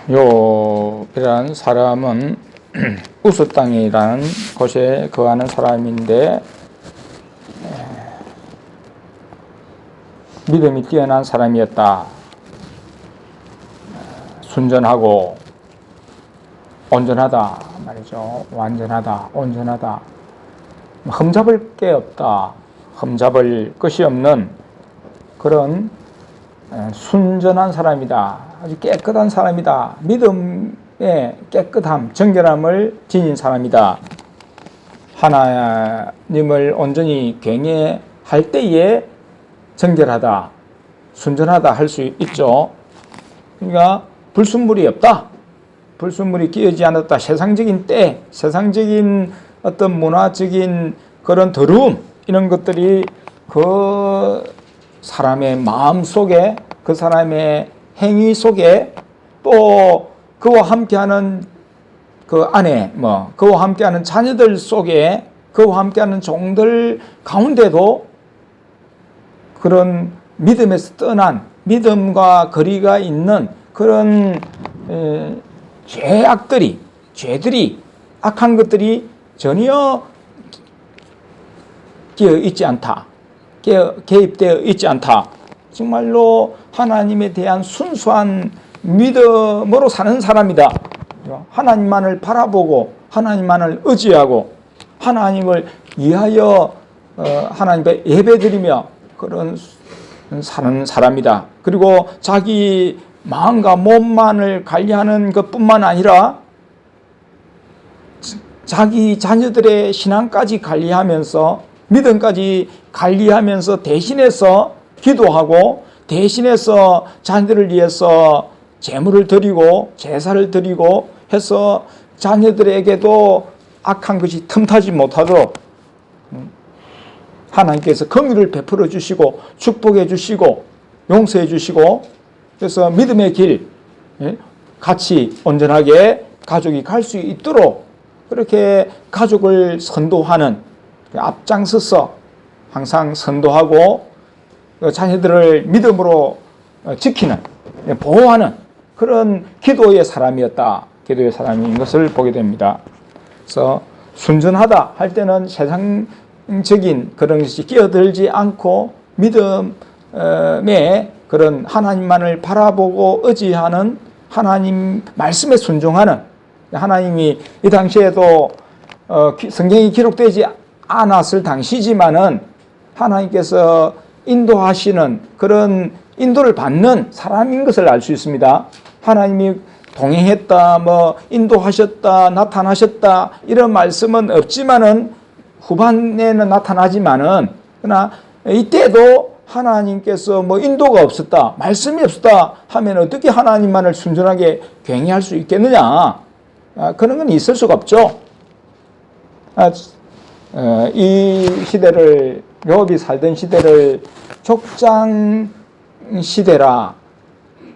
욥이라는 사람은 우스 땅이라는 곳에 거하는 사람인데 믿음이 뛰어난 사람이었다. 순전하고 온전하다 말이죠. 완전하다, 온전하다. 흠잡을 게 없다. 흠잡을 것이 없는 그런 순전한 사람이다. 아주 깨끗한 사람이다. 믿음의 깨끗함, 정결함을 지닌 사람이다. 하나님을 온전히 경외할 때에 정결하다, 순전하다 할 수 있죠. 그러니까 불순물이 없다. 불순물이 끼어지 않았다. 세상적인 때, 세상적인 어떤 문화적인 그런 더러움, 이런 것들이 그 사람의 마음 속에, 그 사람의 행위 속에, 또 그와 함께하는 그 아내, 그와 함께하는 자녀들 속에, 그와 함께하는 종들 가운데도 그런 믿음에서 떠난, 믿음과 거리가 있는 그런 죄들이, 악한 것들이 전혀 끼어 있지 않다. 개입되어 있지 않다. 정말로 하나님에 대한 순수한 믿음으로 사는 사람이다. 하나님만을 바라보고 하나님만을 의지하고 하나님을 위하여 하나님께 예배드리며 그런 사는 사람이다. 그리고 자기 마음과 몸만을 관리하는 것뿐만 아니라 자기 자녀들의 신앙까지 관리하면서 믿음까지 관리하면서 대신해서 기도하고 대신해서 자녀들을 위해서 제물을 드리고 제사를 드리고 해서 자녀들에게도 악한 것이 틈타지 못하도록 하나님께서 긍휼을 베풀어 주시고 축복해 주시고 용서해 주시고, 그래서 믿음의 길 같이 온전하게 가족이 갈 수 있도록 그렇게 가족을 선도하는, 앞장서서 항상 선도하고 자녀들을 믿음으로 지키는, 보호하는 그런 기도의 사람이었다. 기도의 사람인 것을 보게 됩니다. 그래서 순전하다 할 때는 세상적인 그런 것이 끼어들지 않고 믿음의 그런 하나님만을 바라보고 의지하는 하나님 말씀에 순종하는, 하나님이 이 당시에도 성경이 기록되지 않았을 당시지만은 하나님께서 인도하시는 그런 인도를 받는 사람인 것을 알 수 있습니다. 하나님이 동행했다, 인도하셨다, 나타나셨다 이런 말씀은 없지만은 후반에는 나타나지만은, 그러나 이때도 하나님께서 인도가 없었다, 말씀이 없었다 하면 어떻게 하나님만을 순전하게 경외할 수 있겠느냐? 그런 건 있을 수가 없죠. 이 시대를, 욥이 살던 시대를 족장 시대라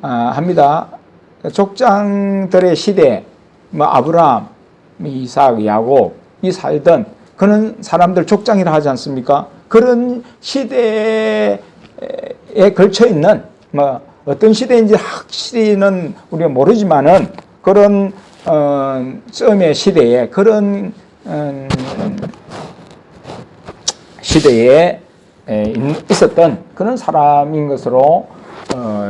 합니다. 족장들의 시대, 아브라함, 이삭, 야곱 이 살던 그런 사람들 족장이라 하지 않습니까? 그런 시대에 걸쳐 있는, 어떤 시대인지 확실히는 우리가 모르지만은 그런 쯤의 시대에, 그런 시대에 있었던 그런 사람인 것으로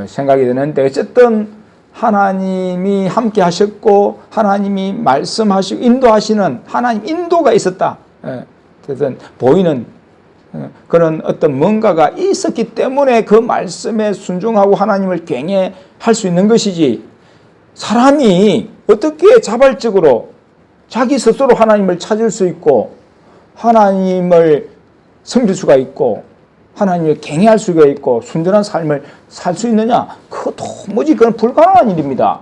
생각이 되는데, 어쨌든 하나님이 함께 하셨고 하나님이 말씀하시고 인도하시는 하나님 인도가 있었다. 그래서 보이는 그런 어떤 뭔가가 있었기 때문에 그 말씀에 순종하고 하나님을 경외할 수 있는 것이지, 사람이 어떻게 자발적으로 자기 스스로 하나님을 찾을 수 있고 하나님을 섬길 수가 있고 하나님을 경외할 수가 있고 순전한 삶을 살 수 있느냐? 그거 도무지 그건 불가능한 일입니다.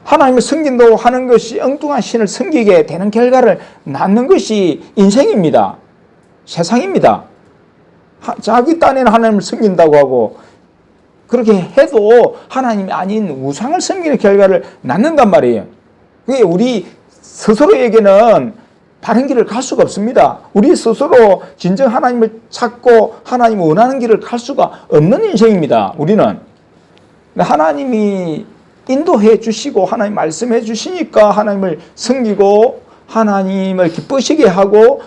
하나님을 섬긴다고 하는 것이 엉뚱한 신을 섬기게 되는 결과를 낳는 것이 인생입니다. 세상입니다. 자기 딴에는 하나님을 섬긴다고 하고 그렇게 해도 하나님이 아닌 우상을 섬기는 결과를 낳는단 말이에요. 그게 우리 스스로에게는 바른 길을 갈 수가 없습니다. 우리 스스로 진정 하나님을 찾고 하나님을 원하는 길을 갈 수가 없는 인생입니다. 우리는. 하나님이 인도해 주시고 하나님 말씀해 주시니까 하나님을 섬기고 하나님을 기쁘시게 하고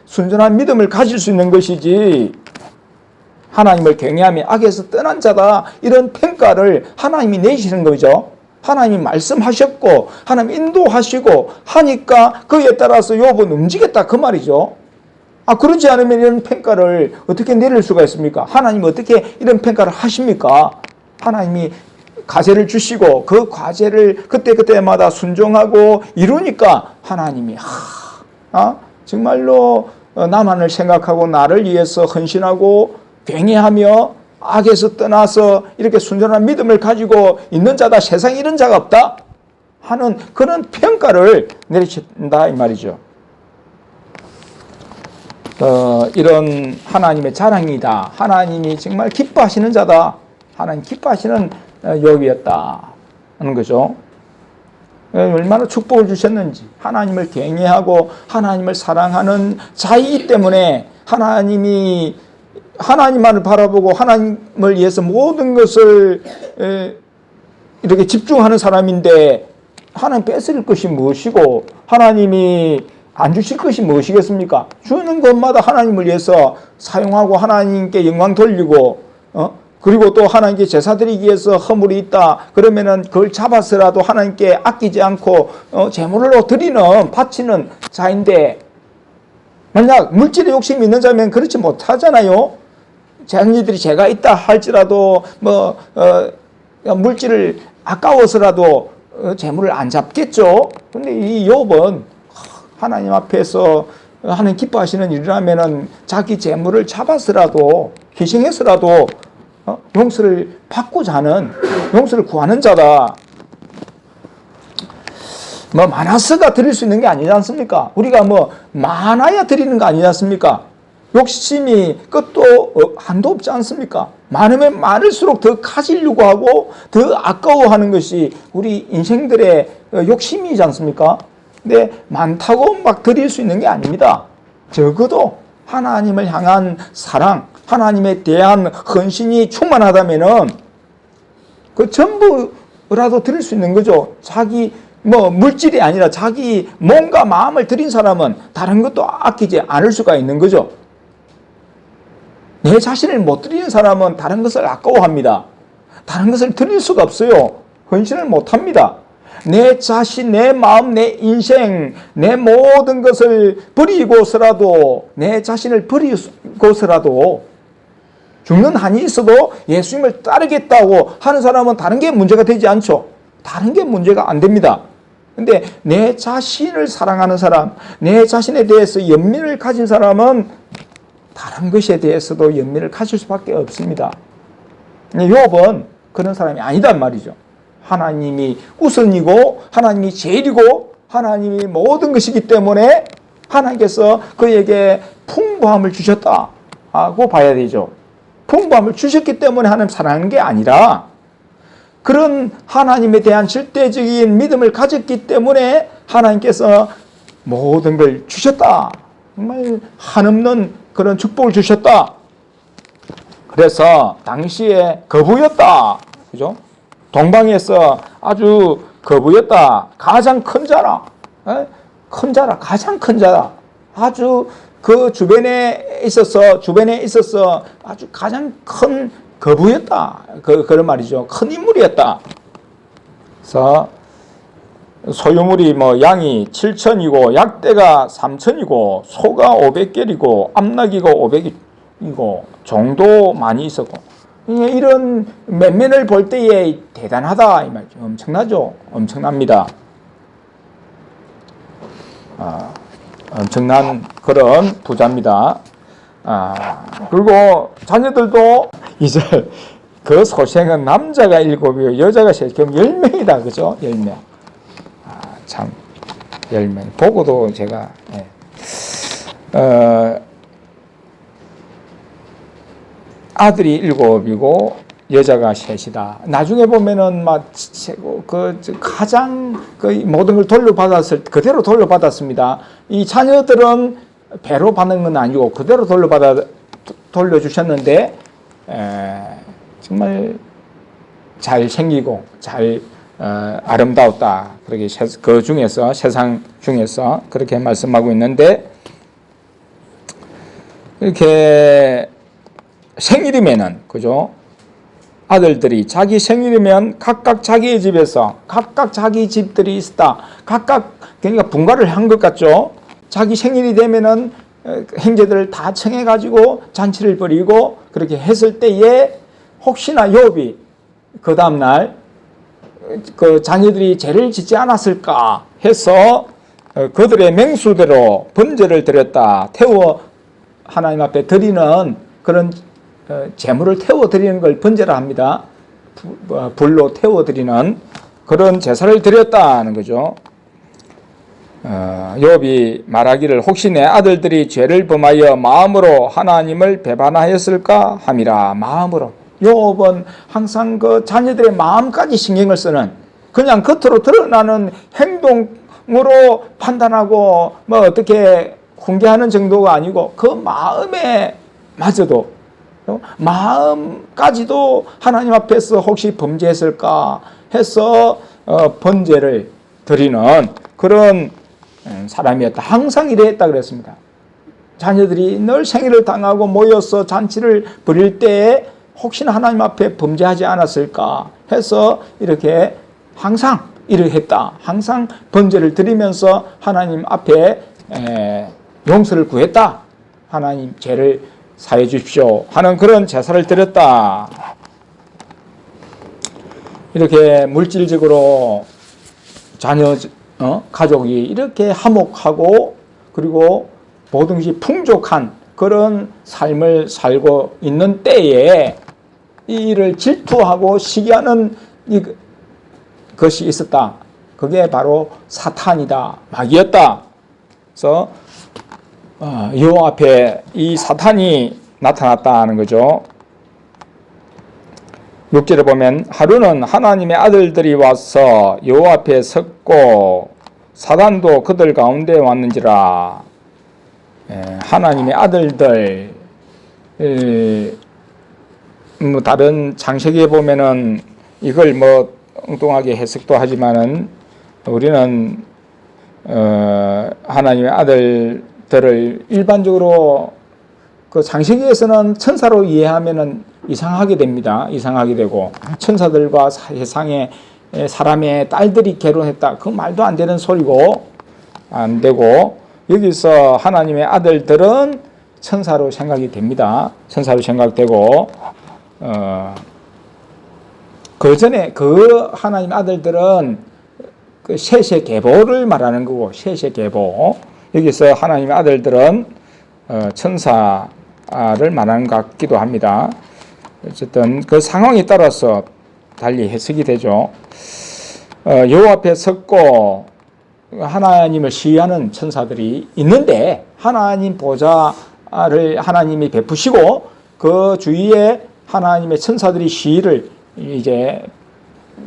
순전한 믿음을 가질 수 있는 것이지, 하나님을 경외하며 악에서 떠난 자다 이런 평가를 하나님이 내시는 거죠. 하나님이 말씀하셨고 하나님 인도하시고 하니까 그에 따라서 욥은 움직였다 그 말이죠. 그러지 않으면 이런 평가를 어떻게 내릴 수가 있습니까? 하나님이 어떻게 이런 평가를 하십니까? 하나님이 과제를 주시고 그 과제를 그때그때마다 순종하고 이루니까 하나님이 정말로 나만을 생각하고 나를 위해서 헌신하고 경외하며 악에서 떠나서 이렇게 순전한 믿음을 가지고 있는 자다, 세상에 이런 자가 없다 하는 그런 평가를 내리신다 이 말이죠. 이런 하나님의 자랑이다, 하나님이 정말 기뻐하시는 자다, 하나님 기뻐하시는 욥이었다 하는 거죠. 얼마나 축복을 주셨는지, 하나님을 경외하고 하나님을 사랑하는 자이기 때문에 하나님만을 바라보고 하나님을 위해서 모든 것을 이렇게 집중하는 사람인데, 하나님 뺏을 것이 무엇이고 하나님이 안 주실 것이 무엇이겠습니까? 주는 것마다 하나님을 위해서 사용하고 하나님께 영광 돌리고 그리고 또 하나님께 제사 드리기 위해서 허물이 있다 그러면은 그걸 잡아서라도 하나님께 아끼지 않고 제물로 드리는 바치는 자인데, 만약 물질에 욕심이 있는 자면 그렇지 못하잖아요. 자녀들이 죄가 있다 할지라도 물질을 아까워서라도 제물을 안 잡겠죠. 근데 이 욥은 하나님 앞에서 하나님 기뻐하시는 일이라면은 자기 재물을 잡아서라도 희생해서라도 용서를 받고자 하는, 용서를 구하는 자다. 많아서가 드릴 수 있는 게 아니지 않습니까? 우리가 많아야 드리는 거 아니지 않습니까? 욕심이 끝도 한도 없지 않습니까? 많으면 많을수록 더 가지려고 하고 더 아까워하는 것이 우리 인생들의 욕심이지 않습니까? 근데 많다고 막 드릴 수 있는 게 아닙니다. 적어도 하나님을 향한 사랑, 하나님에 대한 헌신이 충만하다면은 그 전부라도 드릴 수 있는 거죠. 자기 물질이 아니라 자기 몸과 마음을 드린 사람은 다른 것도 아끼지 않을 수가 있는 거죠. 내 자신을 못 드리는 사람은 다른 것을 아까워합니다. 다른 것을 드릴 수가 없어요. 헌신을 못합니다. 내 자신, 내 마음, 내 인생, 내 모든 것을 버리고서라도, 내 자신을 버리고서라도 죽는 한이 있어도 예수님을 따르겠다고 하는 사람은 다른 게 문제가 되지 않죠. 다른 게 문제가 안 됩니다. 근데 내 자신을 사랑하는 사람, 내 자신에 대해서 연민을 가진 사람은 다른 것에 대해서도 연민을 가질 수밖에 없습니다. 욥은 그런 사람이 아니단 말이죠. 하나님이 우선이고 하나님이 제일이고 하나님이 모든 것이기 때문에 하나님께서 그에게 풍부함을 주셨다고 봐야 되죠. 풍부함을 주셨기 때문에 하나님 사랑하는 게 아니라 그런 하나님에 대한 절대적인 믿음을 가졌기 때문에 하나님께서 모든 걸 주셨다. 정말 한없는 그런 축복을 주셨다. 그래서 당시에 거부였다. 그죠? 동방에서 아주 거부였다. 가장 큰 자라. 큰 자라. 가장 큰 자라. 아주 그 주변에 있어서 아주 가장 큰 거부였다. 그런 말이죠. 큰 인물이었다. 그래서 소유물이 양이 7천이고 약대가 3천이고 소가 500개이고 암나귀가 500이고 종도 많이 있었고, 이런 면면을 볼 때에 대단하다 이 말이죠. 엄청나죠. 엄청납니다. 엄청난 그런 부자입니다. 그리고 자녀들도 이제 그 소생은 남자가 7이고 여자가 3, 그럼 10명이다. 그죠? 10명. 참 10명. 보고도 제가 아들이 7이고 여자가 3이다. 나중에 보면은 가장 모든 걸 그대로 돌려받았습니다. 이 자녀들은 배로 받는 건 아니고 그대로 돌려주셨는데 정말 잘 생기고 잘 아름다웠다. 그렇게 그 중에서 세상 중에서 그렇게 말씀하고 있는데 이렇게 생일이면은 그죠? 아들들이 자기 생일이면 각각 자기의 집에서 각각 자기 집들이 있다. 각각 그러니까 분가를 한 것 같죠. 자기 생일이 되면은 형제들을 다 청해 가지고 잔치를 벌이고 그렇게 했을 때에 혹시나 욥이 그 다음 날 그 자녀들이 죄를 짓지 않았을까 해서 그들의 맹수대로 번제를 드렸다. 태워 하나님 앞에 드리는 그런 제물을 태워 드리는 걸 번제라 합니다. 불로 태워 드리는 그런 제사를 드렸다는 거죠. 욥이 말하기를 혹시 내 아들들이 죄를 범하여 마음으로 하나님을 배반하였을까 함이라. 마음으로. 욥은 항상 그 자녀들의 마음까지 신경을 쓰는 그냥 겉으로 드러나는 행동으로 판단하고 뭐 어떻게 훈계하는 정도가 아니고 그 마음에 마저도 마음까지도 하나님 앞에서 혹시 범죄했을까 해서 번제를 드리는 그런 사람이었다. 항상 이랬다 그랬습니다. 자녀들이 늘 생일을 당하고 모여서 잔치를 벌일 때에 혹시나 하나님 앞에 범죄하지 않았을까 해서 이렇게 항상 일을 했다. 항상 번제를 드리면서 하나님 앞에 용서를 구했다. 하나님 죄를 사해 주십시오 하는 그런 제사를 드렸다. 이렇게 물질적으로 자녀 가족이 이렇게 화목하고 그리고 뭐든지 풍족한 그런 삶을 살고 있는 때에 이 일을 질투하고 시기하는 것이 있었다. 그게 바로 사탄이다. 마귀였다. 그래서 여호와 앞에 이 사탄이 나타났다는 거죠. 6절에 보면 하루는 하나님의 아들들이 와서 여호와 앞에 섰고 사단도 그들 가운데 왔는지라. 하나님의 아들들 뭐 다른 창세기에 보면은 이걸 뭐 엉뚱하게 해석도 하지만은 우리는 하나님의 아들들을 일반적으로 그 창세기에서는 천사로 이해하면은 이상하게 됩니다. 이상하게 되고 천사들과 세상의 사람의 딸들이 결혼했다. 그 말도 안 되는 소리고 안 되고 여기서 하나님의 아들들은 천사로 생각이 됩니다. 천사로 생각되고 그 전에 그 하나님 아들들은 그 셋의 계보를 말하는 거고 셋의 계보 여기서 하나님의 아들들은 천사를 말하는 것 같기도 합니다. 어쨌든 그 상황에 따라서 달리 해석이 되죠. 여호와 앞에 섰고 하나님을 시위하는 천사들이 있는데 하나님 보좌를 하나님이 베푸시고 그 주위에 하나님의 천사들이 시위를 이제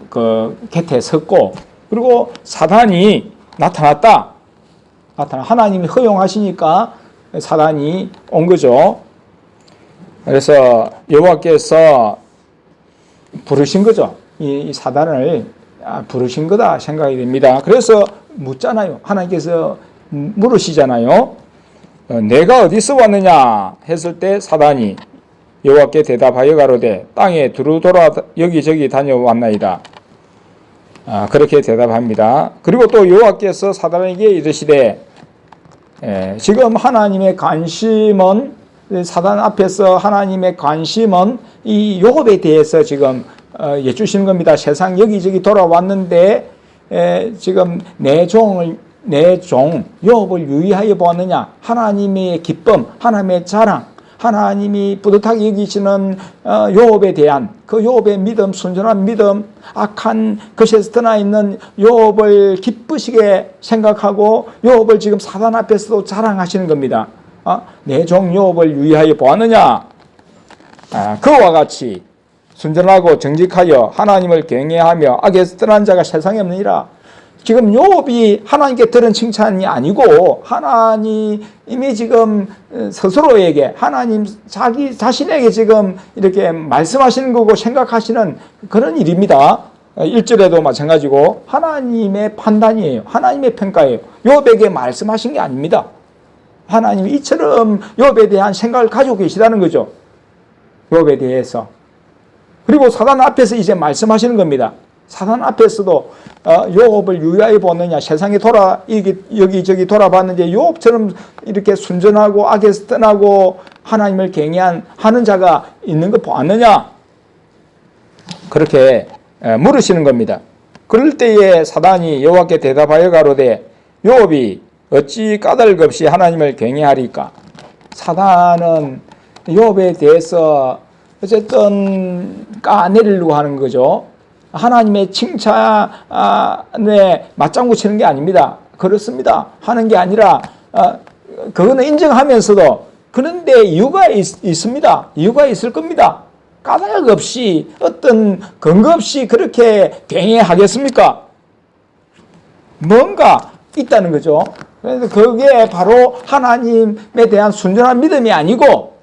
그 곁에 섰고 그리고 사단이 나타났다. 하나님이 허용하시니까 사단이 온 거죠. 그래서 여호와께서 부르신 거죠. 이 사단을 부르신 거다 생각이 됩니다. 그래서 묻잖아요. 하나님께서 물으시잖아요. 내가 어디서 왔느냐 했을 때 사단이 여호와께 대답하여 가로되 땅에 두루 돌아 여기저기 다녀왔나이다. 그렇게 대답합니다. 그리고 또 여호와께서 사단에게 이르시되 지금 하나님의 관심은 사단 앞에서 하나님의 관심은 이 욥에 대해서 지금 여쭈시는 겁니다. 세상 여기저기 돌아왔는데 지금 내 종 욥을 유의하여 보았느냐. 하나님의 기쁨, 하나님의 자랑, 하나님이 뿌듯하게 여기시는 욥에 대한 그 욥의 믿음, 순전한 믿음, 악한 것에서 드나 있는 욥을 기쁘시게 생각하고 욥을 지금 사단 앞에서도 자랑하시는 겁니다. 내 종 욥을 유의하여 보았느냐. 그와 같이 순전하고 정직하여 하나님을 경외하며 악에서 떠난 자가 세상에 없느니라. 지금 욥이 하나님께 들은 칭찬이 아니고 하나님이 지금 스스로에게 하나님 자기 자신에게 지금 이렇게 말씀하시는 거고 생각하시는 그런 일입니다. 1절에도 마찬가지고 하나님의 판단이에요. 하나님의 평가예요. 욥에게 말씀하신 게 아닙니다. 하나님이 이처럼 욥에 대한 생각을 가지고 계시다는 거죠. 욥에 대해서. 그리고 사단 앞에서 이제 말씀하시는 겁니다. 사단 앞에서도 욥을 유의하여 보느냐, 세상에 여기저기 돌아봤는데 욥처럼 이렇게 순전하고 악에서 떠나고 하나님을 경외하는 자가 있는 거 보았느냐, 그렇게 물으시는 겁니다. 그럴 때에 사단이 여호와께 대답하여 가로되 욥이 어찌 까닭 없이 하나님을 경외하리까. 사단은 욥에 대해서 어쨌든 까내리려고 하는 거죠. 하나님의 칭찬에 맞장구 치는 게 아닙니다. 그렇습니다 하는 게 아니라 그거는 인정하면서도, 그런데 이유가 있습니다. 이유가 있을 겁니다. 까닭 없이, 어떤 근거 없이 그렇게 경외하겠습니까? 뭔가 있다는 거죠. 그래서 그게 바로 하나님에 대한 순전한 믿음이 아니고,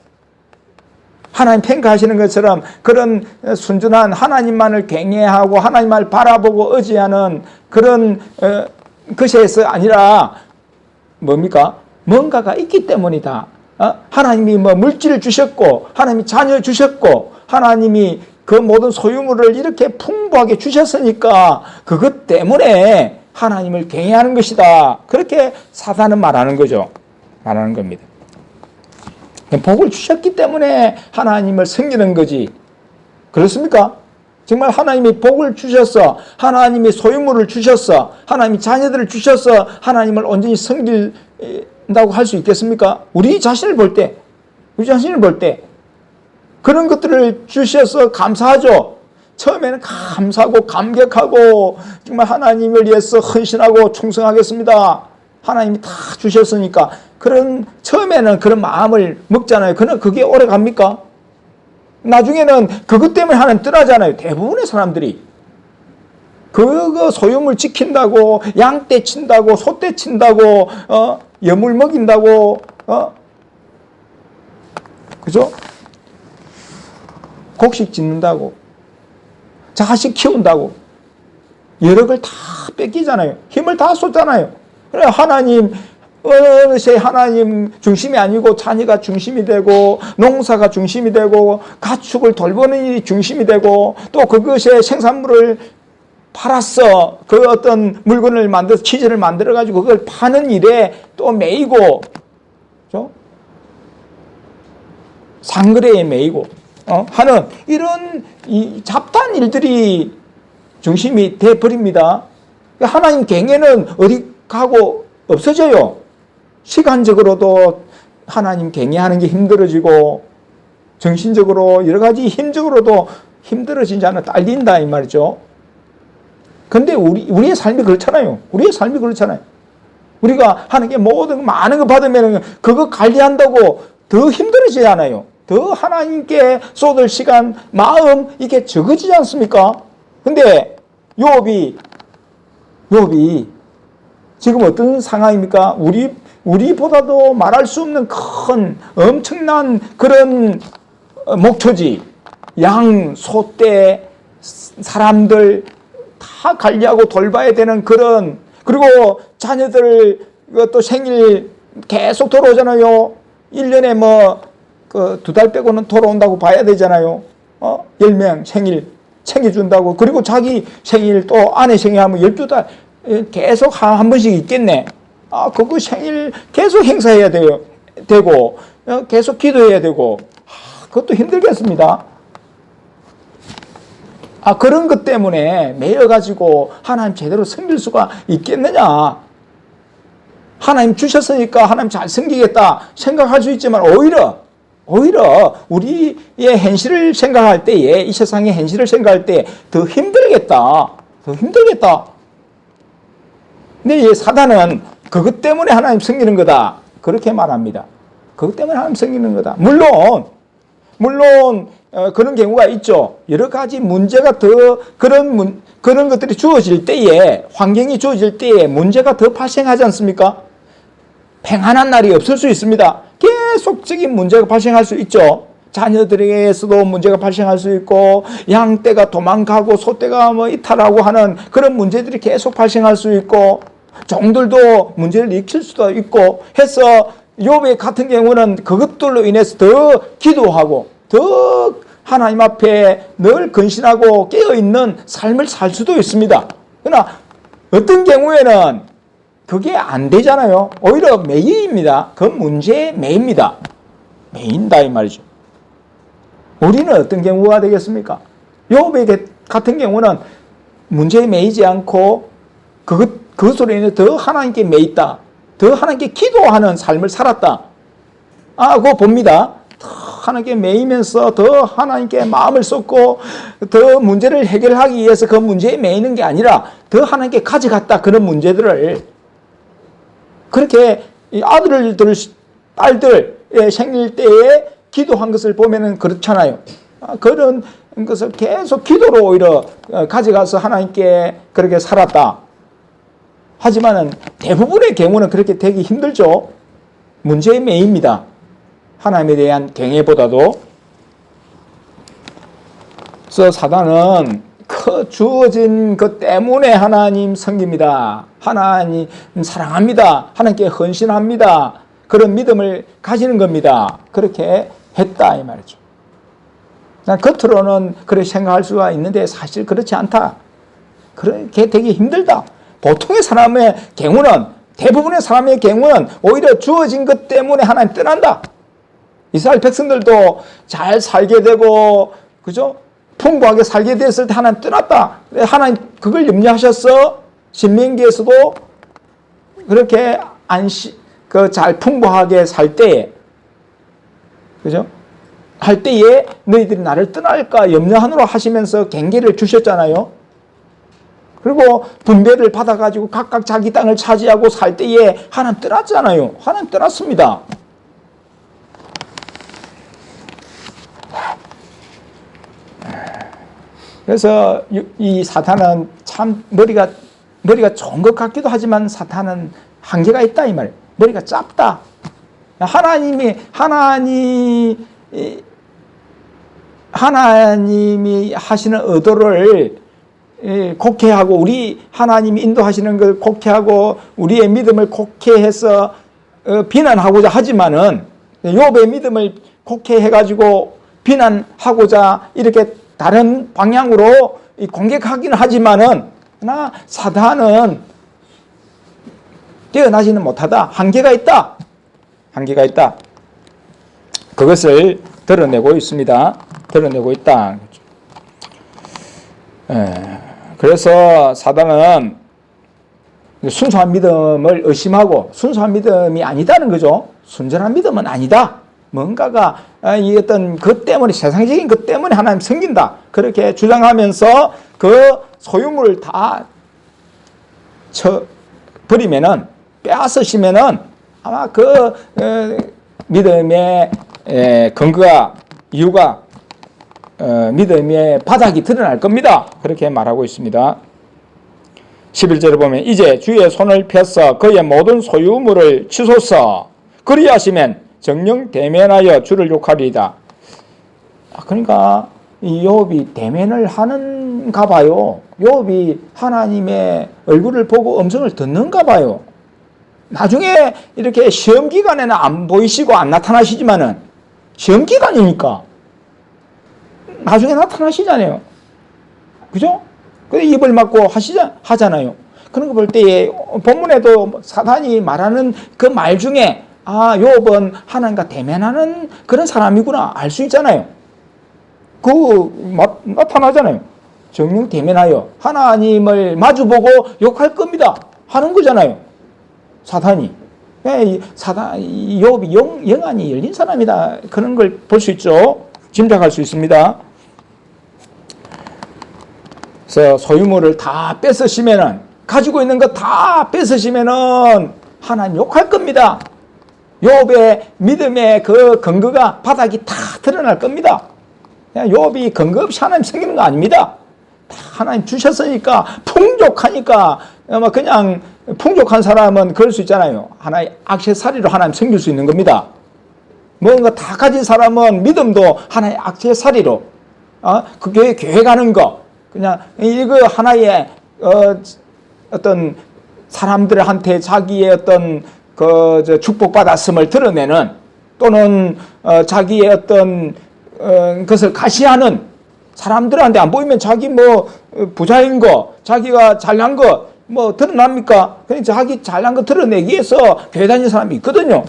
하나님 평가하시는 것처럼 그런 순전한 하나님만을 경외하고 하나님만을 바라보고 의지하는 그런 것에서 아니라 뭡니까? 뭔가가 있기 때문이다. 하나님이 물질을 주셨고, 하나님이 자녀를 주셨고, 하나님이 그 모든 소유물을 이렇게 풍부하게 주셨으니까 그것 때문에 하나님을 경외하는 것이다. 그렇게 사단은 말하는 거죠. 말하는 겁니다. 복을 주셨기 때문에 하나님을 섬기는 거지. 그렇습니까? 정말 하나님이 복을 주셨어, 하나님이 소유물을 주셨어, 하나님이 자녀들을 주셨어, 하나님을 온전히 섬긴다고 할 수 있겠습니까? 우리 자신을 볼 때 그런 것들을 주셔서 감사하죠. 처음에는 감사하고 감격하고 정말 하나님을 위해서 헌신하고 충성하겠습니다. 하나님이 다 주셨으니까 그런 처음에는 그런 마음을 먹잖아요. 그러나 그게 오래 갑니까? 나중에는 그것 때문에 하나님 떠나잖아요. 대부분의 사람들이 그거 소유물 지킨다고, 양떼 친다고, 소떼 친다고, 여물 먹인다고, 그죠? 곡식 짓는다고, 자식 키운다고 여러 걸 다 뺏기잖아요. 힘을 다 쏟잖아요. 그래 하나님, 어느새 하나님 중심이 아니고 자녀가 중심이 되고, 농사가 중심이 되고, 가축을 돌보는 일이 중심이 되고, 또 그것의 생산물을 팔았어. 그 어떤 물건을 만들어서 치즈를 만들어 가지고 그걸 파는 일에 또 매이고, 그렇죠? 상거래에 매이고 하는 이런 이 잡다한 일들이 중심이 돼 버립니다. 하나님 경외는 어디 가고 없어져요. 시간적으로도 하나님 경외하는 게 힘들어지고, 정신적으로 여러 가지 힘적으로도 힘들어진 자는 딸린다 이 말이죠. 근데 우리의 삶이 그렇잖아요. 우리가 하는 게 모든 많은 거 받으면 그거 관리한다고 더 힘들어지지 않아요. 더 하나님께 쏟을 시간, 마음 이게 적어지지 않습니까? 근데 욥이 지금 어떤 상황입니까? 우리보다도 말할 수 없는 큰 엄청난 그런 목초지, 양, 소떼, 사람들 다 관리하고 돌봐야 되는 그런, 그리고 자녀들 또 생일 계속 돌아오잖아요. 1년에 두 달 빼고는 돌아온다고 봐야 되잖아요. 10명 생일 챙겨준다고. 그리고 자기 생일 또 아내 생일하면 12달 계속 한 번씩 있겠네. 그거 생일 계속 행사해야 되고, 계속 기도해야 되고, 그것도 힘들겠습니다. 그런 것 때문에 매여가지고 하나님 제대로 섬길 수가 있겠느냐. 하나님 주셨으니까 하나님 잘 섬기겠다 생각할 수 있지만, 오히려 우리의 현실을 생각할 때에, 이 세상의 현실을 생각할 때 더 힘들겠다. 근데 이 사단은 그것 때문에 하나님 섬기는 거다, 그렇게 말합니다. 그것 때문에 하나님 섬기는 거다. 물론 그런 경우가 있죠. 여러 가지 문제가 더 그런 것들이 주어질 때에, 환경이 주어질 때에 문제가 더 발생하지 않습니까? 평안한 날이 없을 수 있습니다. 계속적인 문제가 발생할 수 있죠. 자녀들에게서도 문제가 발생할 수 있고, 양떼가 도망가고 소떼가 뭐 이탈하고 하는 그런 문제들이 계속 발생할 수 있고, 종들도 문제를 일으킬 수도 있고 해서 욥의 같은 경우는 그것들로 인해서 더 기도하고 더 하나님 앞에 늘 근신하고 깨어있는 삶을 살 수도 있습니다. 그러나 어떤 경우에는 그게 안 되잖아요. 오히려 매입니다. 그 문제의 매입니다. 매인다 이 말이죠. 우리는 어떤 경우가 되겠습니까? 욥의 같은 경우는 문제에 매이지 않고 그것으로 인해 더 하나님께 매있다. 더 하나님께 기도하는 삶을 살았다. 그거 봅니다. 더 하나님께 매이면서 더 하나님께 마음을 쏟고 더 문제를 해결하기 위해서 그 문제에 매이는 게 아니라 더 하나님께 가져갔다. 그런 문제들을 그렇게 딸들의 생일 때에 기도한 것을 보면은 그렇잖아요. 그런 것을 계속 기도로 오히려 가져가서 하나님께 그렇게 살았다. 하지만은 대부분의 경우는 그렇게 되기 힘들죠. 문제의 매입니다. 하나님에 대한 경외보다도. 그래서 사단은 그 주어진 것 때문에 하나님 섬깁니다. 하나님 사랑합니다. 하나님께 헌신합니다. 그런 믿음을 가지는 겁니다. 그렇게 했다 이 말이죠. 겉으로는 그렇게 생각할 수가 있는데 사실 그렇지 않다. 그렇게 되기 힘들다. 보통의 사람의 경우는, 대부분의 사람의 경우는 오히려 주어진 것 때문에 하나님 떠난다. 이스라엘 백성들도 잘 살게 되고, 그죠? 풍부하게 살게 됐을 때 하나님 떠났다. 하나님 그걸 염려하셨어. 신명기에서도 그렇게 잘 풍부하게 살 때에, 그죠? 할 때에 너희들이 나를 떠날까 염려하느라 하시면서 경계를 주셨잖아요. 그리고 분배를 받아가지고 각각 자기 땅을 차지하고 살 때에 하나님 떠났잖아요. 하나님 떠났습니다. 그래서 이 사탄은 참 머리가 좋은 것 같기도 하지만 사탄은 한계가 있다 이 말. 머리가 짧다. 하나님이 하시는 의도를 곡해하고 우리 하나님이 인도하시는 걸 곡해하고 우리의 믿음을 곡해해서 비난하고자 하지만은 욥의 믿음을 곡해해가지고 비난하고자 이렇게 다른 방향으로 공격하기는 하지만은 그러나 사단은 뛰어나지는 못하다. 한계가 있다. 한계가 있다. 그것을 드러내고 있습니다. 드러내고 있다. 그래서 사단은 순수한 믿음을 의심하고 순수한 믿음이 아니다는 거죠. 순전한 믿음은 아니다. 뭔가가 이 어떤 것 때문에 세상적인 것 때문에 하나님 섬긴다. 그렇게 주장하면서 그 소유물을 다 버리면은 빼앗으시면은 아마 그 믿음의 근거가 이유가 믿음의 바닥이 드러날 겁니다. 그렇게 말하고 있습니다. 11절을 보면 이제 주의 손을 펴서 그의 모든 소유물을 치소서 그리하시면 정령 대면하여 주를 욕하리이다. 그러니까 이 욥이 대면을 하는가 봐요. 욥이 하나님의 얼굴을 보고 음성을 듣는가 봐요. 나중에 이렇게 시험 기간에는 안 보이시고 안 나타나시지만은 시험 기간이니까 나중에 나타나시잖아요. 그죠? 그래 입을 막고 하잖아요. 그런 거 볼 때에 본문에도 사단이 말하는 그 말 중에 욥은 하나님과 대면하는 그런 사람이구나 알 수 있잖아요. 나타나잖아요. 정령 대면하여 하나님을 마주보고 욕할 겁니다. 하는 거잖아요. 사탄이. 욥이 영안이 열린 사람이다. 그런 걸 볼 수 있죠. 짐작할 수 있습니다. 그래서 소유물을 다 뺏으시면은, 가지고 있는 거 다 뺏으시면은 하나님 욕할 겁니다. 욥의 믿음의 그 근거가 바닥이 다 드러날 겁니다. 욥이 근거 없이 하나님 섬기는 거 아닙니다. 다 하나님 주셨으니까 풍족하니까 그냥 풍족한 사람은 그럴 수 있잖아요. 하나의 액세서리로 하나님 섬길 수 있는 겁니다. 뭔가 다 가진 사람은 믿음도 하나의 액세서리로 그 교회 가는 거 그냥 이거 하나의 어떤 사람들한테 자기의 어떤 축복받았음을 드러내는 또는 자기의 어떤 것을 가시하는 사람들한테 안 보이면 자기 뭐 부자인 거 자기가 잘난 거 뭐 드러납니까? 그러니까 자기 잘난 거 드러내기 위해서 교회 다니는 사람이 있거든요.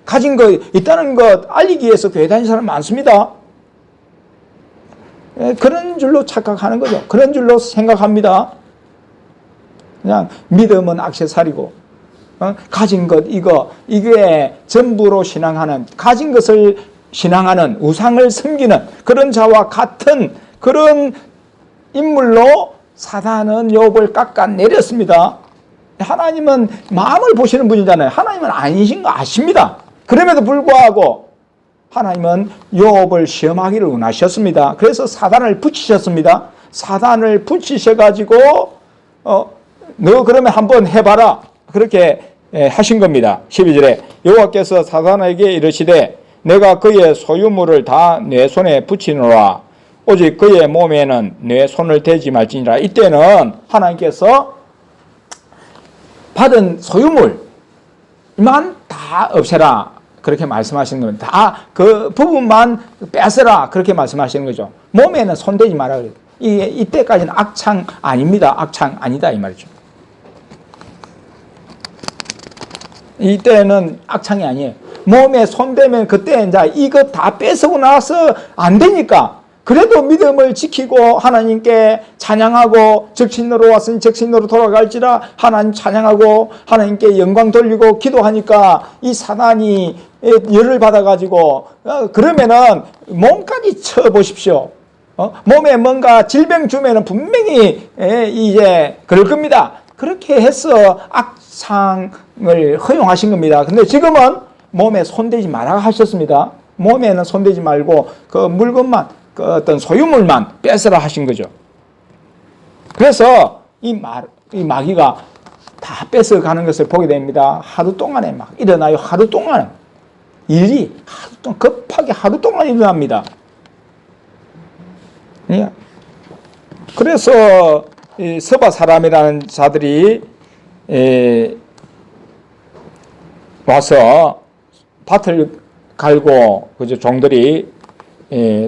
가진 거 있다는 것 알리기 위해서 교회 다니는 사람 많습니다. 그런 줄로 착각하는 거죠. 그런 줄로 생각합니다. 그냥 믿음은 액세서리고 가진 것 이게 전부로 신앙하는 가진 것을 신앙하는 우상을 섬기는 그런 자와 같은 그런 인물로 사단은 욥을 깎아내렸습니다. 하나님은 마음을 보시는 분이잖아요. 하나님은 아니신 거 아십니다. 그럼에도 불구하고 하나님은 욥을 시험하기를 원하셨습니다. 그래서 사단을 붙이셨습니다. 사단을 붙이셔가지고 너 그러면 한번 해봐라 그렇게 하신 겁니다. 12절에 여호와께서 사단에게 이르시되 내가 그의 소유물을 다 내 손에 붙이노라. 오직 그의 몸에는 내 손을 대지 말지니라. 이때는 하나님께서 받은 소유물만 다 없애라 그렇게 말씀하시는 겁니다. 다 그 부분만 뺏어라 그렇게 말씀하시는 거죠. 몸에는 손대지 마라 그래요. 이때까지는 악창 아닙니다. 악창 아니다 이 말이죠. 이때는 악창이 아니에요. 몸에 손대면 그때 이제 이거 다 뺏어고 나서 안 되니까 그래도 믿음을 지키고 하나님께 찬양하고 적신으로 왔으니 적신으로 돌아갈지라 하나님 찬양하고 하나님께 영광 돌리고 기도하니까 이 사단이 열을 받아가지고 그러면은 몸까지 쳐보십시오. 몸에 뭔가 질병 주면은 분명히 이제 그럴 겁니다. 그렇게 해서 악상을 허용하신 겁니다. 근데 지금은 몸에 손대지 마라 하셨습니다. 몸에는 손대지 말고 그 물건만 그 어떤 소유물만 뺏으라 하신 거죠. 그래서 이 마귀가 다 뺏어가는 것을 보게 됩니다. 하루 동안에 막 일어나요. 하루 동안 일이 급하게 하루 동안 일어납니다. 그래서 이 서바 사람이라는 자들이 와서 밭을 갈고 그죠 종들이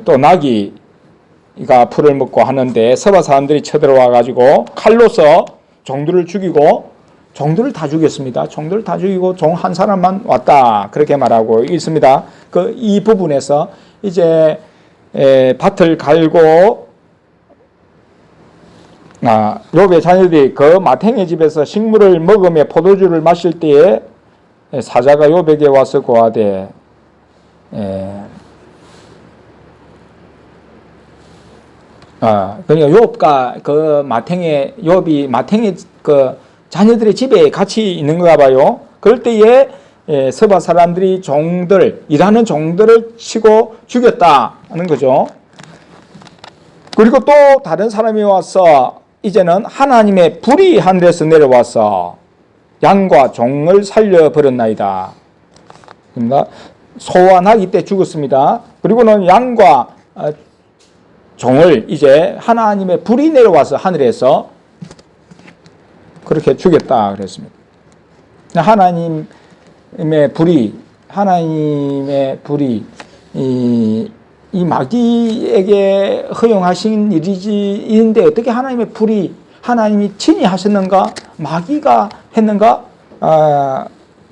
또 나귀가 풀을 먹고 하는데 서바 사람들이 쳐들어와 가지고 칼로서 종들을 죽이고 종들을 다 죽였습니다. 종들을 다 죽이고 종 한 사람만 왔다 그렇게 말하고 있습니다. 이 부분에서 이제 밭을 갈고 욥의 자녀들이 그 마탱의 집에서 식물을 먹으며 포도주를 마실 때에 사자가 욥에게 와서 고하되 그러니까 욥과 그 욥이 마탱의 그 자녀들의 집에 같이 있는가 봐요. 그럴 때에 서바 사람들이 일하는 종들을 치고 죽였다는 거죠. 그리고 또 다른 사람이 와서 이제는 하나님의 불이 하늘에서 내려와서 양과 종을 살려버렸나이다. 소와 나귀 때 죽었습니다. 그리고는 양과 종을 이제 하나님의 불이 내려와서 하늘에서 그렇게 죽였다 그랬습니다. 하나님의 불이 이 마귀에게 허용하신 일인데 어떻게 하나님의 불이 하나님이 친히 하셨는가? 마귀가 했는가?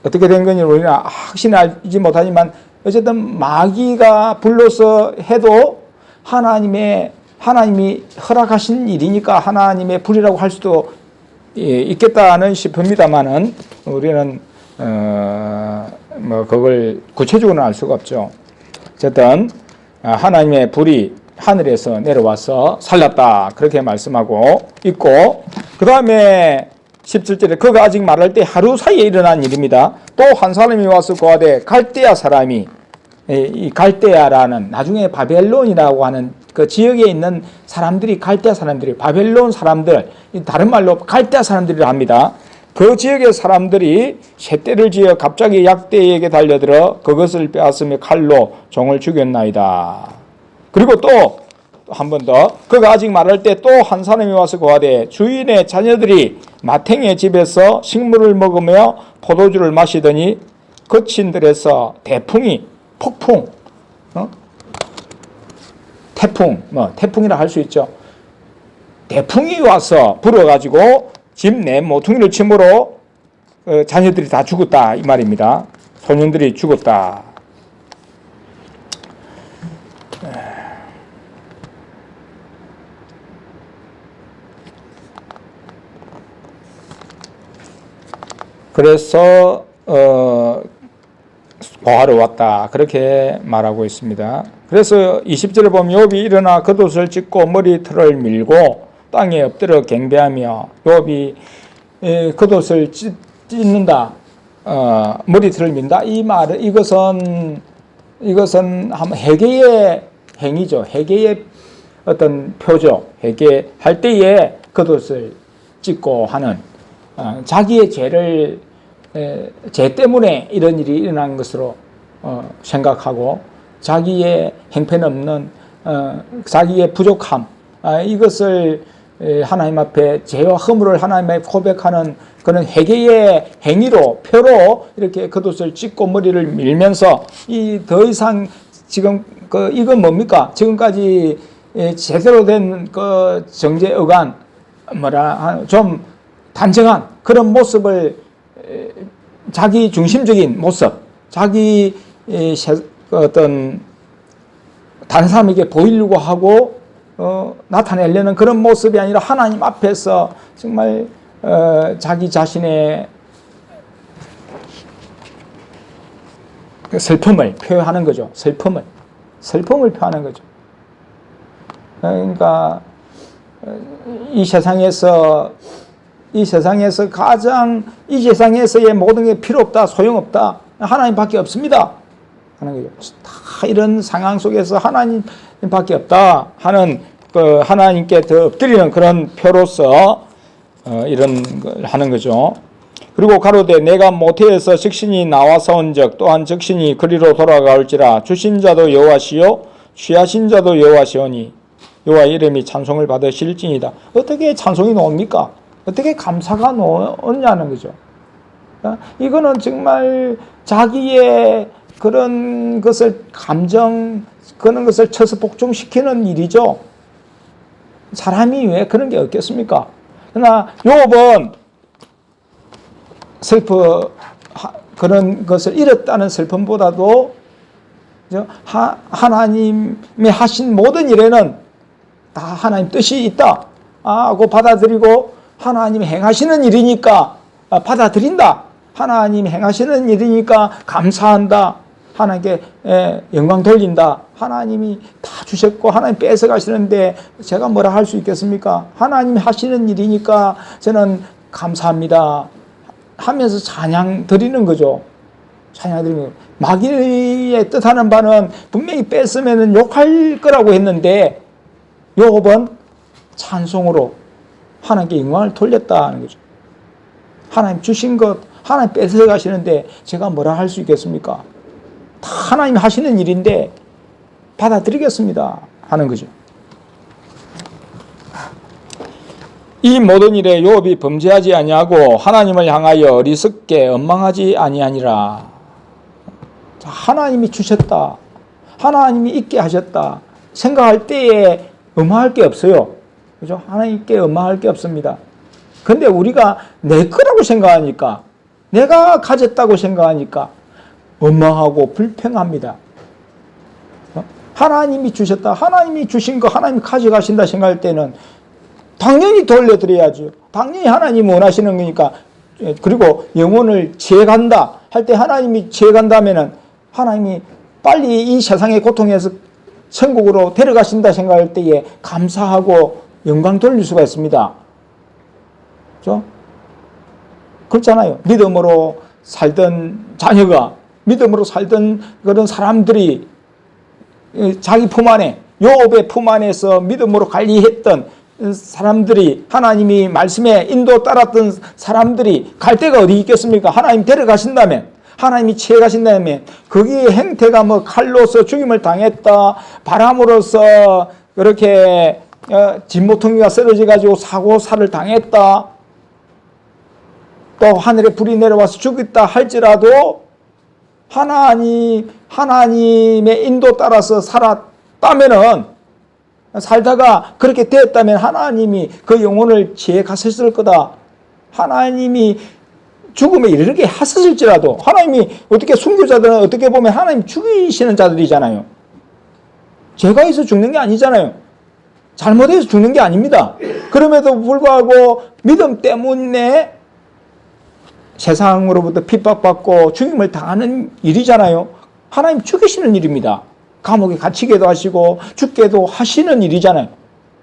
어떻게 된 건지 우리는 확실히 알지 못하지만 어쨌든 마귀가 불러서 해도 하나님이 허락하신 일이니까 하나님의 불이라고 할 수도 있겠다는 싶습니다만은 우리는 그걸 구체적으로는 알 수가 없죠. 어쨌든 하나님의 불이 하늘에서 내려와서 살렸다 그렇게 말씀하고 있고 그 다음에 17절에 그가 아직 말할 때 하루 사이에 일어난 일입니다. 또 한 사람이 와서 고하되 갈대아 사람이 이 갈대아라는 나중에 바벨론이라고 하는 그 지역에 있는 사람들이 갈대아 사람들이 바벨론 사람들 다른 말로 갈대아 사람들이라 합니다. 그 지역의 사람들이 셋대를 지어 갑자기 약대에게 달려들어 그것을 빼앗으며 칼로 종을 죽였나이다. 그리고 또 한 번 더, 그가 아직 말할 때 또 한 사람이 와서 고하되 주인의 자녀들이 마탱의 집에서 식물을 먹으며 포도주를 마시더니 거친 들에서 대풍이 폭풍, 태풍, 태풍이라 할 수 있죠. 대풍이 와서 불어가지고 집 내 모퉁이를 침으로 자녀들이 다 죽었다 이 말입니다. 소년들이 죽었다. 그래서 고하러 왔다 그렇게 말하고 있습니다. 그래서 20절에 보면 욥이 일어나 겉옷을 찢고 머리털을 밀고 땅에 엎드려 경배하며 욥이 겉옷을 찢는다, 머리털을 민다. 이 말은 이것은 회개의 행위죠. 회개의 어떤 표죠. 회개할 때에 겉옷을 찢고 하는 자기의 죄 때문에 이런 일이 일어난 것으로 생각하고 자기의 형편없는 자기의 부족함 이것을 하나님 앞에 죄와 허물을 하나님 앞에 고백하는 그런 회개의 행위로 표로 이렇게 겉옷을 찢고 머리를 밀면서 이 더 이상 지금 이건 뭡니까? 지금까지 제대로 된 그 정죄 어간 좀 단정한 그런 모습을 자기 중심적인 모습, 자기 어떤 다른 사람에게 보이려고 하고 나타내려는 그런 모습이 아니라 하나님 앞에서 정말 자기 자신의 슬픔을 표현하는 거죠. 슬픔을 표현하는 거죠. 그러니까 이 세상에서 가장 이 세상에서의 모든 게 필요 없다, 소용없다, 하나님밖에 없습니다 하는 거죠. 다 이런 상황 속에서 하나님밖에 없다 하는 그 하나님께 더 엎드리는 그런 표로서 이런 걸 하는 거죠. 그리고 가로되 내가 모태에서 적신이 나와서 온적 또한 적신이 그리로 돌아가올지라 주신 자도 여호와시요 취하신 자도 여호와시오니 여호와 이름이 찬송을 받으실지니이다. 어떻게 찬송이 나옵니까? 어떻게 감사가 나오냐는 거죠. 이거는 정말 자기의 그런 것을 그런 것을 쳐서 복종시키는 일이죠. 사람이 왜 그런 게 없겠습니까? 그러나 욥은 그런 것을 잃었다는 슬픔보다도 하나님이 하신 모든 일에는 다 하나님 뜻이 있다 하고 받아들이고 하나님이 행하시는 일이니까 받아들인다. 하나님이 행하시는 일이니까 감사한다. 하나님께 영광 돌린다. 하나님이 다 주셨고 하나님 뺏어가시는데 제가 뭐라 할 수 있겠습니까? 하나님이 하시는 일이니까 저는 감사합니다 하면서 찬양 드리는 거죠. 찬양 드리는 거죠. 마귀의 뜻하는 바는 분명히 뺏으면 욕할 거라고 했는데 욥은 찬송으로 하나님께 영광을 돌렸다는 거죠. 하나님 주신 것 하나님 뺏어가시는데 제가 뭐라 할 수 있겠습니까? 다 하나님 하시는 일인데 받아들이겠습니다 하는 거죠. 이 모든 일에 욥이 범죄하지 아니하고 하나님을 향하여 어리석게 원망하지 아니하니라. 하나님이 주셨다, 하나님이 있게 하셨다 생각할 때에 엄하할 게 없어요. 그죠? 하나님께 엄하할 게 없습니다. 근데 우리가 내 거라고 생각하니까, 내가 가졌다고 생각하니까 원망하고 불평합니다. 하나님이 주셨다, 하나님이 주신 거 하나님이 가져가신다 생각할 때는 당연히 돌려드려야죠. 당연히 하나님이 원하시는 거니까. 그리고 영혼을 지어간다 할 때 하나님이 지어간다면은 하나님이 빨리 이 세상의 고통에서 천국으로 데려가신다 생각할 때에 감사하고 영광 돌릴 수가 있습니다. 그렇죠? 그렇잖아요. 믿음으로 살던 자녀가, 믿음으로 살던 그런 사람들이 자기 품 안에, 욥의 품 안에서 믿음으로 관리했던 사람들이, 하나님이 말씀에 인도 따랐던 사람들이 갈 데가 어디 있겠습니까? 하나님 데려가신다면, 하나님이 취해 가신다면, 거기에 행태가 뭐 칼로서 죽임을 당했다, 바람으로서 그렇게 진모퉁이가 쓰러져 가지고 사고사를 당했다, 또 하늘에 불이 내려와서 죽였다 할지라도 하나님의 인도 따라서 살았다면은, 살다가 그렇게 되었다면 하나님이 그 영혼을 지혜 가셨을 거다. 하나님이 죽음에 이르게 하셨을지라도, 하나님이 어떻게 순교자들은 어떻게 보면 하나님 죽이시는 자들이잖아요. 죄가 있어 죽는 게 아니잖아요. 잘못해서 죽는 게 아닙니다. 그럼에도 불구하고 믿음 때문에 세상으로부터 핍박받고 죽임을 당하는 일이잖아요. 하나님 죽이시는 일입니다. 감옥에 갇히게도 하시고 죽게도 하시는 일이잖아요.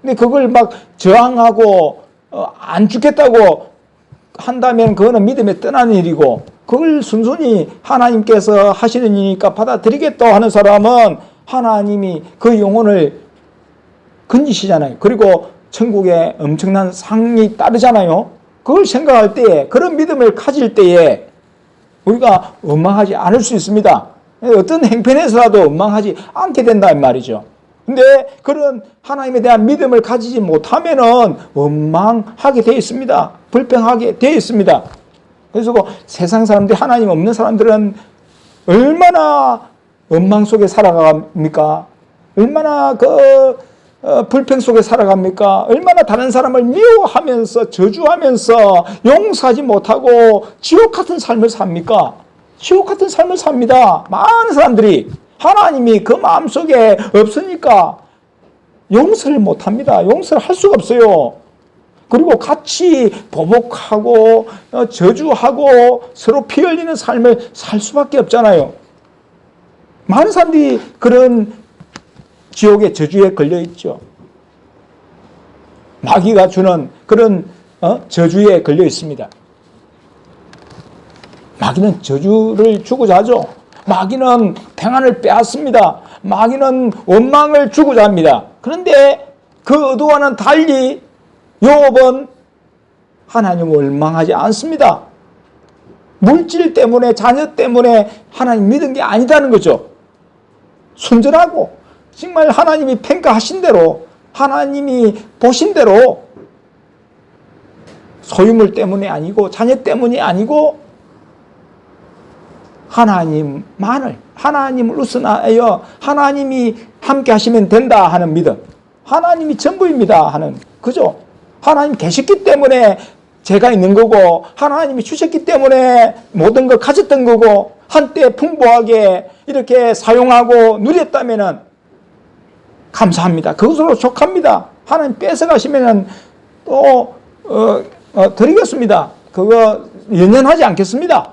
근데 그걸 막 저항하고 안 죽겠다고 한다면 그거는 믿음에 떠나는 일이고, 그걸 순순히 하나님께서 하시는 일이니까 받아들이겠다 하는 사람은 하나님이 그 영혼을 건지시잖아요. 그리고 천국에 엄청난 상이 따르잖아요. 그걸 생각할 때에, 그런 믿음을 가질 때에 우리가 원망하지 않을 수 있습니다. 어떤 행편에서라도 원망하지 않게 된다는 말이죠. 근데 그런 하나님에 대한 믿음을 가지지 못하면은 원망하게 되어 있습니다. 불평하게 되어 있습니다. 그래서 세상 사람들이, 하나님 없는 사람들은 얼마나 원망 속에 살아갑니까? 얼마나 불평 속에 살아갑니까? 얼마나 다른 사람을 미워하면서 저주하면서 용서하지 못하고 지옥 같은 삶을 삽니까? 지옥 같은 삶을 삽니다. 많은 사람들이. 하나님이 그 마음속에 없으니까 용서를 못합니다. 용서를 할 수가 없어요. 그리고 같이 보복하고 저주하고 서로 피 흘리는 삶을 살 수밖에 없잖아요. 많은 사람들이 그런 지옥의 저주에 걸려 있죠. 마귀가 주는 그런 저주에 걸려 있습니다. 마귀는 저주를 주고자 하죠. 마귀는 평안을 빼앗습니다. 마귀는 원망을 주고자 합니다. 그런데 그 의도와는 달리 욥은 하나님을 원망하지 않습니다. 물질 때문에, 자녀 때문에 하나님 믿은 게 아니다는 거죠. 순전하고 정말 하나님이 평가하신 대로, 하나님이 보신 대로, 소유물 때문이 아니고 자녀 때문이 아니고 하나님을 우선하여 하나님이 함께 하시면 된다 하는 믿음, 하나님이 전부입니다 하는, 그죠? 하나님 계셨기 때문에 제가 있는 거고, 하나님이 주셨기 때문에 모든 걸 가졌던 거고, 한때 풍부하게 이렇게 사용하고 누렸다면은 감사합니다. 그것으로 족합니다. 하나님 뺏어가시면은 또 드리겠습니다. 그거 연연하지 않겠습니다.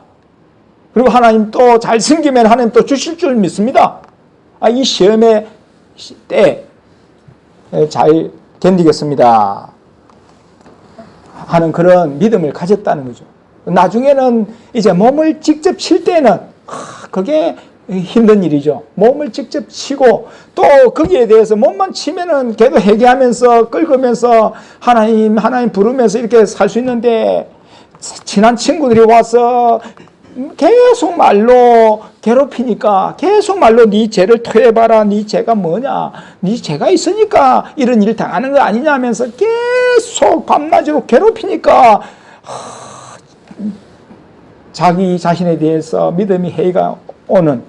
그리고 하나님 또 잘 섬기면 하나님 또 주실 줄 믿습니다. 이 시험의 때 잘 견디겠습니다 하는 그런 믿음을 가졌다는 거죠. 나중에는 이제 몸을 직접 칠 때는 그게 힘든 일이죠. 몸을 직접 치고 또 거기에 대해서 몸만 치면은 걔도 회개하면서 긁으면서 하나님 부르면서 이렇게 살 수 있는데, 친한 친구들이 와서 계속 말로 괴롭히니까, 계속 말로 네 죄를 토해봐라, 네 죄가 뭐냐, 네 죄가 있으니까 이런 일 당하는 거 아니냐 하면서 계속 밤낮으로 괴롭히니까 자기 자신에 대해서 믿음이 해이가 오는,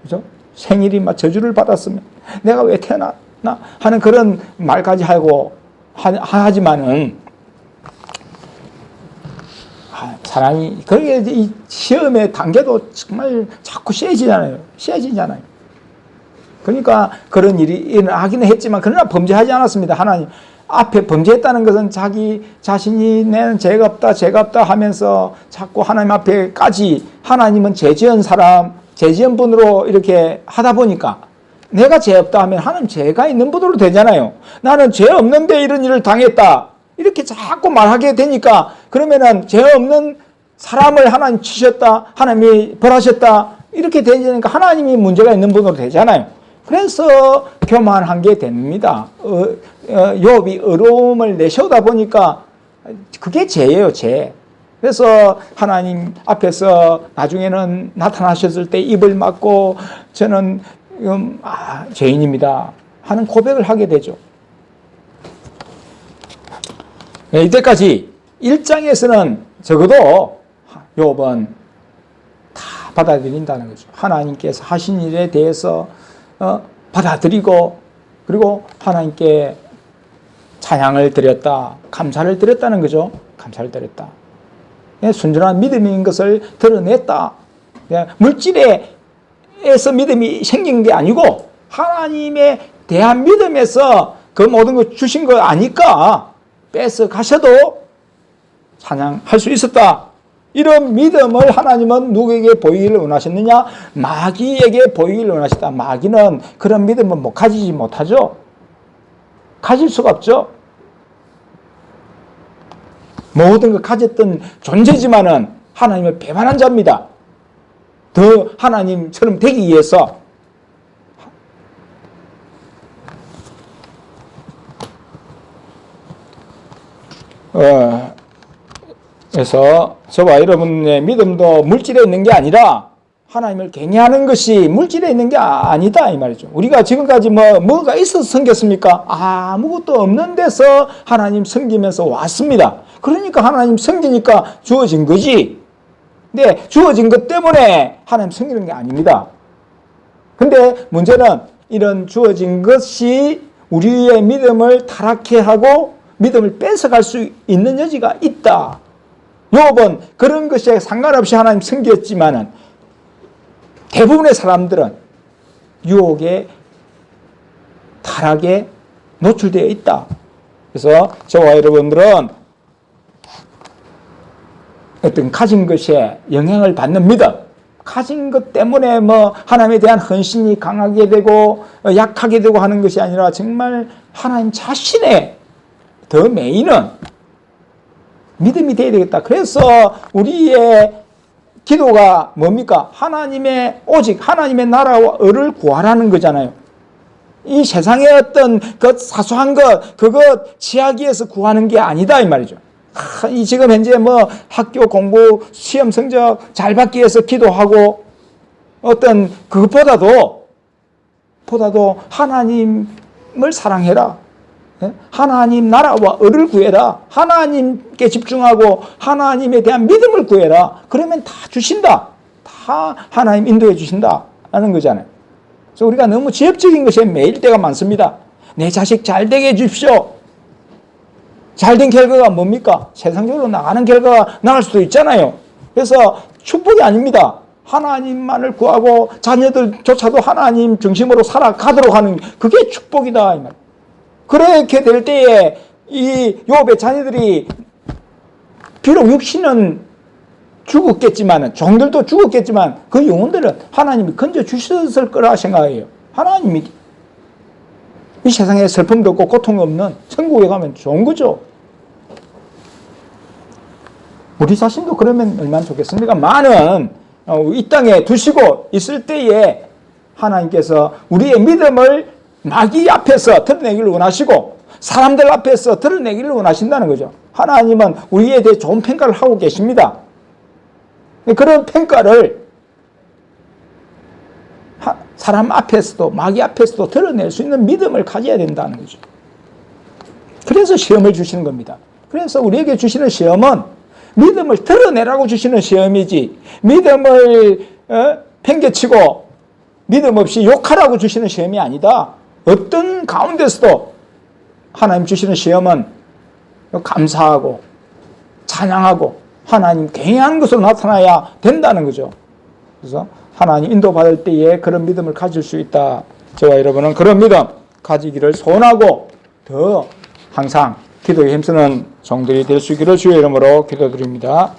그죠? 생일이 막 저주를 받았으면 내가 왜 태어났나 하는 그런 말까지 하지만은 사람이, 그게 이 시험의 단계도 정말 자꾸 세지잖아요. 그러니까 그런 일이 일어나기는 했지만, 그러나 범죄하지 않았습니다. 하나님 앞에 범죄했다는 것은 자기 자신이 내는 죄가 없다 하면서 자꾸 하나님 앞에까지, 하나님은 죄 지은 사람, 죄 지은 분으로 이렇게 하다 보니까 내가 죄 없다 하면 하나님 죄가 있는 분으로 되잖아요. 나는 죄 없는데 이런 일을 당했다 이렇게 자꾸 말하게 되니까, 그러면은 죄 없는 사람을 하나님 치셨다, 하나님이 벌하셨다 이렇게 되니까 하나님이 문제가 있는 분으로 되잖아요. 그래서 교만한 게 됩니다. 욥이 어려움을 내셔오다 보니까 그게 죄예요, 죄. 그래서 하나님 앞에서 나중에는 나타나셨을 때 입을 막고 저는 죄인입니다 하는 고백을 하게 되죠. 이때까지 1장에서는 적어도 욥은 다 받아들인다는 거죠. 하나님께서 하신 일에 대해서 받아들이고 그리고 하나님께 찬양을 드렸다, 감사를 드렸다는 거죠. 감사를 드렸다. 순전한 믿음인 것을 드러냈다. 물질에서 믿음이 생긴 게 아니고 하나님에 대한 믿음에서 그 모든 걸 주신 거 아니까 뺏어 가셔도 찬양할 수 있었다. 이런 믿음을 하나님은 누구에게 보이기를 원하셨느냐? 마귀에게 보이기를 원하셨다. 마귀는 그런 믿음은 가지지 못하죠. 가질 수가 없죠. 모든 걸 가졌던 존재지만은 하나님을 배반한 자입니다. 더 하나님처럼 되기 위해서 그래서 저와 여러분의 믿음도 물질에 있는 게 아니라 하나님을 경외하는 것이 물질에 있는 게 아니다 이 말이죠. 우리가 지금까지 뭐가 있어서 섬겼습니까? 아무것도 없는 데서 하나님 섬기면서 왔습니다. 그러니까 하나님 섬기니까 주어진 거지. 근데 주어진 것 때문에 하나님 섬기는 게 아닙니다. 근데 문제는 이런 주어진 것이 우리의 믿음을 타락해 하고 믿음을 뺏어갈 수 있는 여지가 있다. 욥은 그런 것에 상관없이 하나님 섬겼지만은 대부분의 사람들은 유혹에 타락에 노출되어 있다. 그래서 저와 여러분들은 어떤 가진 것에 영향을 받는 믿음, 가진 것 때문에 하나님에 대한 헌신이 강하게 되고 약하게 되고 하는 것이 아니라 정말 하나님 자신의 더 메인은 믿음이 되어야 되겠다. 그래서 우리의 기도가 뭡니까? 오직 하나님의 나라와 을을 구하라는 거잖아요. 이 세상의 어떤 그 사소한 것, 그것 지하기에서 구하는 게 아니다 이 말이죠. 이 지금 현재 학교 공부, 시험 성적 잘 받기 위해서 기도하고 어떤 그것보다도 하나님을 사랑해라. 하나님 나라와 을을 구해라. 하나님께 집중하고 하나님에 대한 믿음을 구해라. 그러면 다 주신다. 다 하나님 인도해 주신다 하는 거잖아요. 그래서 우리가 너무 지엽적인 것에 매일 때가 많습니다. 내 자식 잘 되게 해 주십시오. 잘된 결과가 뭡니까? 세상적으로 나가는 결과가 나갈 수도 있잖아요. 그래서 축복이 아닙니다. 하나님만을 구하고 자녀들조차도 하나님 중심으로 살아가도록 하는 그게 축복이다 이 말. 그렇게 될 때에 이 욥의 자녀들이 비록 육신은 죽었겠지만 종들도 죽었겠지만 그 영혼들은 하나님이 건져 주셨을 거라 생각해요. 하나님이 이 세상에 슬픔도 없고 고통 없는 천국에 가면 좋은 거죠. 우리 자신도 그러면 얼마나 좋겠습니까? 많은 이 땅에 두시고 있을 때에 하나님께서 우리의 믿음을 마귀 앞에서 드러내기를 원하시고 사람들 앞에서 드러내기를 원하신다는 거죠. 하나님은 우리에 대해 좋은 평가를 하고 계십니다. 그런 평가를 사람 앞에서도 마귀 앞에서도 드러낼 수 있는 믿음을 가져야 된다는 거죠. 그래서 시험을 주시는 겁니다. 그래서 우리에게 주시는 시험은 믿음을 드러내라고 주시는 시험이지 믿음을 팽개치고 믿음 없이 욕하라고 주시는 시험이 아니다. 어떤 가운데서도 하나님 주시는 시험은 감사하고 찬양하고 하나님 경외하는 것으로 나타나야 된다는 거죠. 그래서 하나님 인도받을 때에 그런 믿음을 가질 수 있다. 저와 여러분은 그런 믿음 가지기를 소원하고 더 항상 기도에 힘쓰는 종들이 될 수 있기를 주의 이름으로 기도드립니다.